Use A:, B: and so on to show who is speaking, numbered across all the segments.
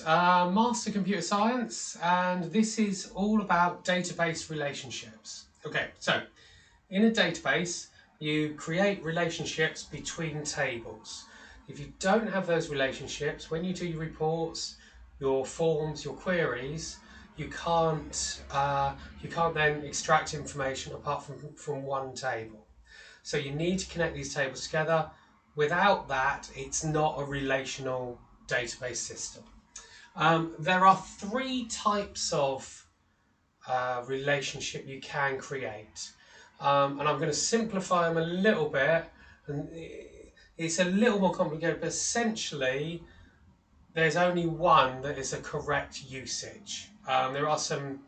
A: Master Computer Science, and this is all about database relationships. Okay, so in a database, you create relationships between tables. If you don't have those relationships, when you do your reports, your forms, your queries, you can't then extract information apart from one table. So you need to connect these tables together. Without that, it's not a relational database system. There are three types of relationship you can create. And I'm going to simplify them a little bit. And it's a little more complicated, but essentially, there's only one that is a correct usage. There are some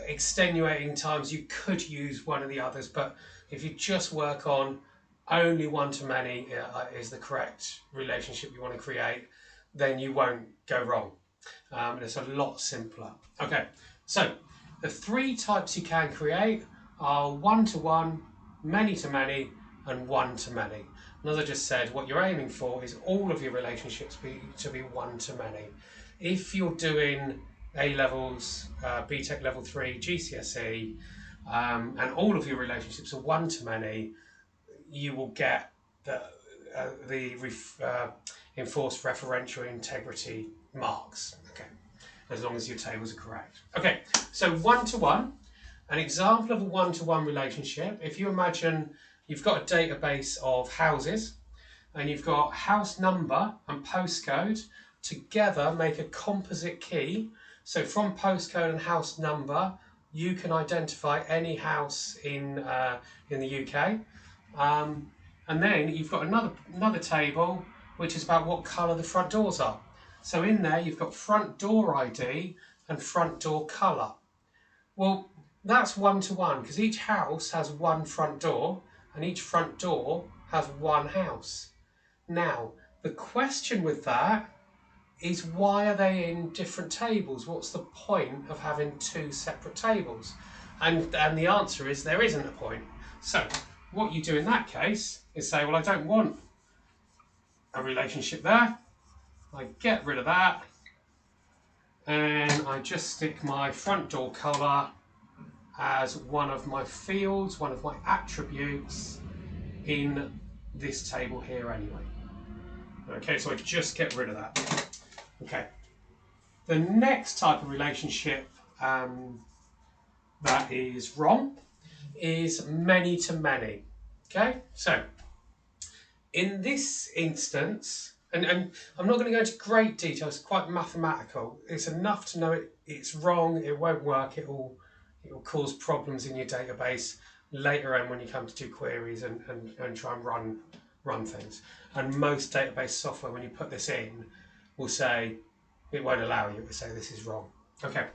A: extenuating times you could use one of the others, but if you just work on only one-to-many is the correct relationship you want to create, then you won't go wrong. It's a lot simpler. Okay, so the three types you can create are one-to-one, many-to-many, and one-to-many. And as I just said, what you're aiming for is all of your relationships to be one-to-many. If you're doing A-levels, BTEC Level 3, GCSE, and all of your relationships are one-to-many, you will get the enforced referential integrity marks. Okay, as long as your tables are correct. Okay, so one-to-one, an example of a one-to-one relationship. If you imagine you've got a database of houses and you've got house number and postcode together make a composite key. So from postcode and house number, you can identify any house in the UK. And then you've got another table which is about what colour the front doors are. So in there you've got front door ID and front door colour. Well, that's one-to-one because each house has one front door and each front door has one house. Now, the question with that is, why are they in different tables? What's the point of having two separate tables? And the answer is there isn't a point. So what you do in that case is say, well, I don't want a relationship there. I get rid of that and I just stick my front door colour as one of my fields, one of my attributes in this table here anyway. Okay, so I just get rid of that. Okay. The next type of relationship that is wrong is many-to-many. Okay, so in this instance, and I'm not going to go into great detail, it's quite mathematical. It's enough to know it's wrong, it won't work, it will cause problems in your database later on when you come to do queries and try and run things. And most database software, when you put this in, will say, it won't allow you, it will say this is wrong. Okay,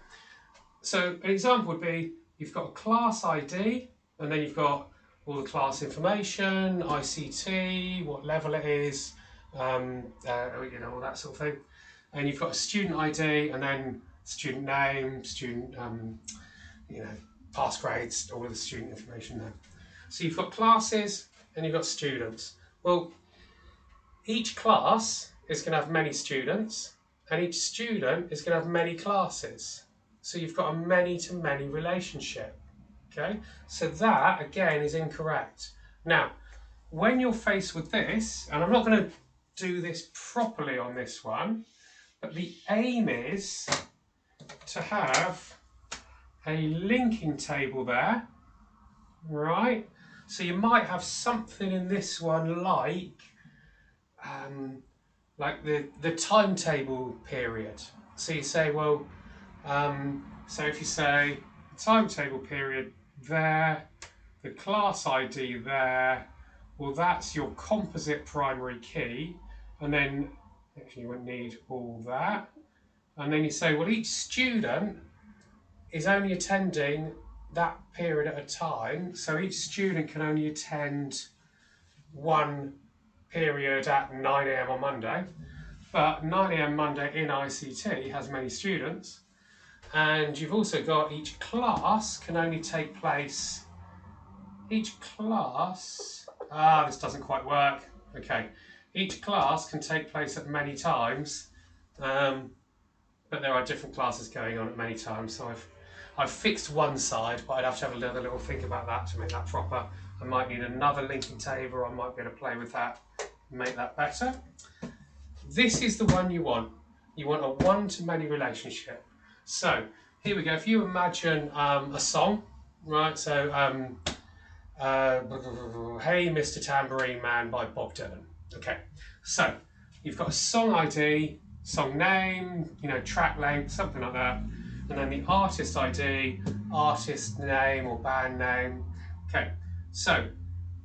A: so an example would be, you've got a class ID, and then you've got all the class information, ICT, what level it is, all that sort of thing. And you've got a student ID, and then student name, student, pass grades, all of the student information there. So you've got classes and you've got students. Well, each class is going to have many students and each student is going to have many classes. So you've got a many-to-many relationship. Okay, so that again is incorrect. Now, when you're faced with this, and I'm not going to do this properly on this one, but the aim is to have a linking table there, right? So you might have something in this one like the timetable period. So you say, well, so if you say timetable period there, the class ID there, well, that's your composite primary key, and then actually you wouldn't need all that. And then you say, well, each student is only attending that period at a time, so each student can only attend one period at 9 AM on Monday, but 9 AM Monday in ICT has many students, and you've also got each class can only take place, this doesn't quite work, okay, Each class can take place at many times, but there are different classes going on at many times. So I've fixed one side, but I'd have to have a little think about that to make that proper. I might need another linking table. I might be able to play with that and make that better. This is the one you want. You want a one-to-many relationship. So here we go. If you imagine a song, right? So Hey Mr. Tambourine Man by Bob Dylan. Okay, so you've got a song ID, song name, track length, something like that, and then the artist ID, artist name or band name. Okay, so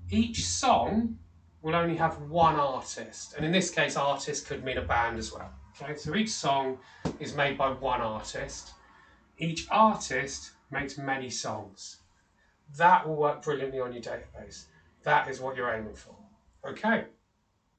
A: each song will only have one artist, and in this case, artist could mean a band as well. Okay, so each song is made by one artist. Each artist makes many songs. That will work brilliantly on your database. That is what you're aiming for. Okay.